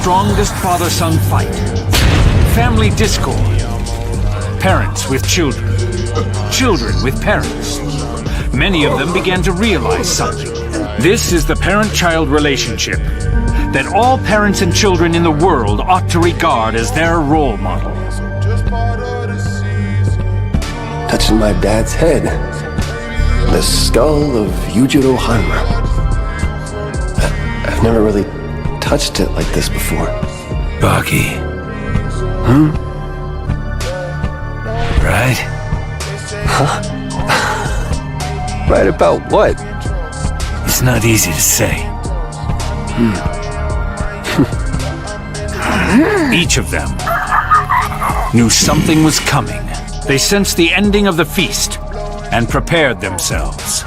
strongest father-son fight, family discord, parents with children, children with parents. Many of them began to realize something. This is the parent-child relationship that all parents and children in the world ought to regard as their role model. Touching my dad's head. The skull of Yujiro Hanma. I've never really touched it like this before. Baki. Right? Huh? Right about what? It's not easy to say. Each of them knew something was coming. They sensed the ending of the feast and prepared themselves.